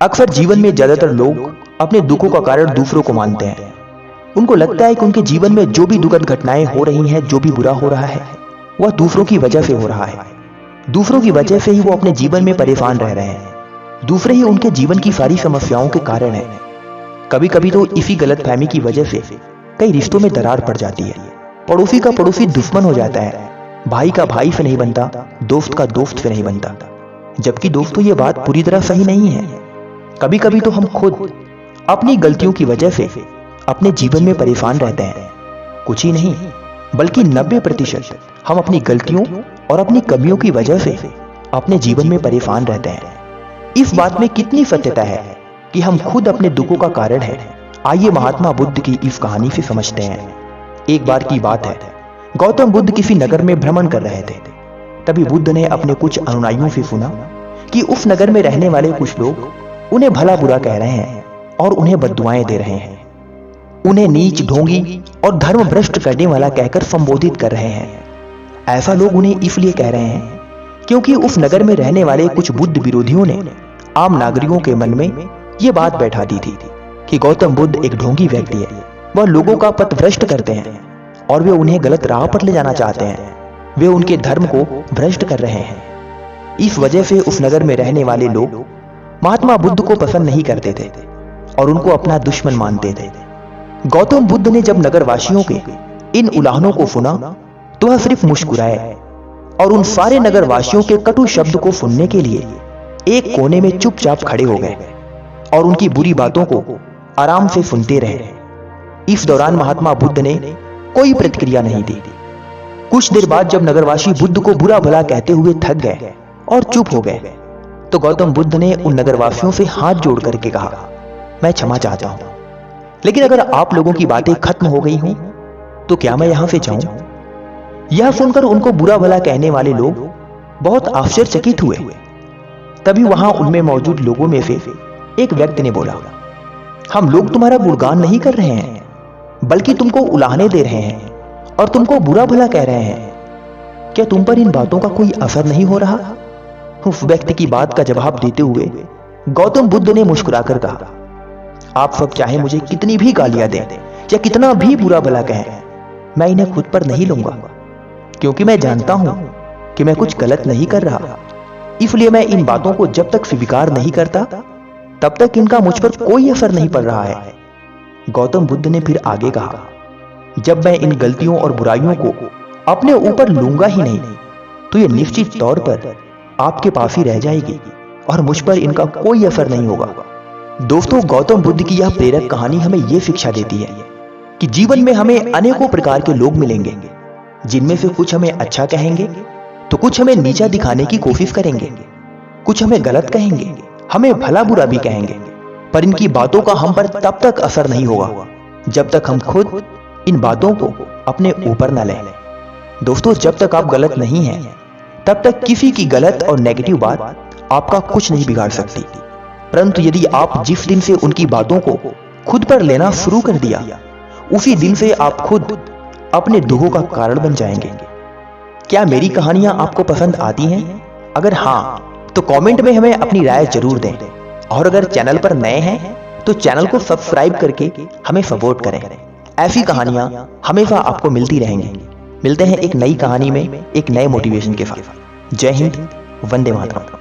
अक्सर जीवन में ज्यादातर लोग अपने दुखों का कारण दूसरों को मानते हैं। उनको लगता है कि उनके जीवन में जो भी दुखद घटनाएं हो रही हैं, जो भी बुरा हो रहा है, वह दूसरों की वजह से हो रहा है। दूसरों की वजह से ही वो अपने जीवन में परेशान रह रहे हैं। दूसरे ही उनके जीवन की सारी समस्याओं के कारण है। कभी कभी तो इसी गलतफहमी की वजह से कई रिश्तों में दरार पड़ जाती है। पड़ोसी का पड़ोसी दुश्मन हो जाता है, भाई का भाई से नहीं बनता, दोस्त का दोस्त से नहीं बनता। जबकि दोस्तों, ये बात पूरी तरह सही नहीं है। कभी कभी तो हम खुद अपनी गलतियों की वजह से अपने जीवन में परेशान रहते हैं। कुछ ही नहीं, बल्कि 90% हम अपनी गलतियों और अपनी कमियों की वजह से अपने जीवन में परेशान रहते हैं। इस बात में कितनी सत्यता है कि हम खुद अपने दुखों का कारण है, आइए महात्मा बुद्ध की इस कहानी से समझते हैं। एक बार की बात है, गौतम बुद्ध किसी नगर में भ्रमण कर रहे थे। तभी बुद्ध ने अपने कुछ अनुयायियों से सुना कि उस नगर में रहने वाले कुछ लोग उन्हें भला बुरा कह रहे हैं और उन्हें बद्दुआएं दे रहे हैं। उन्हें नीच, ढोंगी और धर्म भ्रष्ट करने वाला कहकर संबोधित कर रहे हैं। ऐसा लोग उन्हें इसलिए कह रहे हैं क्योंकि उस नगर में रहने वाले कुछ बुद्ध विरोधियों ने आम नागरिकों के मन में ये बात बैठा दी थी कि गौतम बुद्ध एक ढोंगी व्यक्ति है। वह लोगों का पथ भ्रष्ट करते हैं और वे उन्हें गलत राह पर ले जाना चाहते हैं। वे उनके धर्म को भ्रष्ट कर रहे हैं। इस वजह से उस नगर में रहने वाले लोग महात्मा बुद्ध को पसंद नहीं करते थे और उनको अपना दुश्मन मानते थे। गौतम बुद्ध ने जब नगरवासियों के इन उलाहनों को सुना तो वह सिर्फ मुस्कुराए और उन सारे नगरवासियों के कटु शब्द को सुनने के लिए एक कोने में चुपचाप खड़े हो गए और उनकी बुरी बातों को आराम से सुनते रहे। इस दौरान महात्मा बुद्ध ने कोई प्रतिक्रिया नहीं दी। कुछ देर बाद जब नगरवासी बुद्ध को बुरा भला कहते हुए थक गए और चुप हो गए, तो गौतम बुद्ध ने उन नगरवासियों से हाथ जोड़ करके कहा, मैं क्षमा चाहता हूं, लेकिन अगर आप लोगों की बातें खत्म हो गई हों तो क्या मैं यहां से जाऊं? यह सुनकर उनको बुरा भला कहने वाले लोग बहुत आश्चर्यचकित हुए। तभी वहां उनमें मौजूद लोगों में से एक व्यक्ति ने बोला, हम लोग तुम्हारा गुणगान नहीं कर रहे हैं, बल्कि तुमको उलाहने दे रहे हैं और तुमको बुरा भला कह रहे हैं। क्या तुम पर इन बातों का कोई असर नहीं हो रहा? उस व्यक्ति की बात का जवाब देते हुए गौतम बुद्ध ने मुस्कुराकर कहा, आप सब चाहे मुझे कितनी भी गालियां दें या कितना भी बुरा भला कहें, मैं इन्हें खुद पर नहीं लूंगा, क्योंकि मैं जानता हूं कि मैं कुछ गलत नहीं कर रहा। इसलिए मैं इन बातों को जब तक स्वीकार नहीं करता तब तक इनका मुझ पर कोई असर नहीं पड़ रहा है। गौतम बुद्ध ने फिर आगे कहा, जब मैं इन गलतियों और बुराइयों को अपने ऊपर लूंगा ही नहीं तो ये निश्चित तौर पर आपके पास ही रह जाएगी और मुझ पर इनका कोई असर नहीं होगा। दोस्तों, गौतम बुद्ध की यह प्रेरक कहानी हमें यह शिक्षा देती है कि जीवन में हमें अनेकों प्रकार के लोग मिलेंगे, जिनमें से कुछ हमें अच्छा कहेंगे तो कुछ हमें नीचा दिखाने की कोशिश करेंगे, कुछ हमें गलत कहेंगे, हमें भला बुरा भी कहेंगे, पर इनकी बातों का हम पर तब तक असर नहीं होगा जब तक हम खुद इन बातों को अपने ऊपर न लें। दोस्तों, जब तक आप गलत नहीं हैं तब तक किसी की गलत और नेगेटिव बात आपका कुछ नहीं बिगाड़ सकती। परंतु यदि आप जिस दिन से उनकी बातों को खुद पर लेना शुरू कर दिया, उसी दिन से आप खुद अपने दुखों का कारण बन जाएंगे। क्या मेरी कहानियां आपको पसंद आती हैं? अगर हाँ, तो कमेंट में हमें अपनी राय जरूर दें और अगर चैनल पर नए हैं तो चैनल को सब्सक्राइब करके हमें सपोर्ट करें। ऐसी कहानियां हमेशा आपको मिलती रहेंगी। मिलते हैं एक नई कहानी में एक नए मोटिवेशन के साथ। जय हिंद, वंदे मातरम।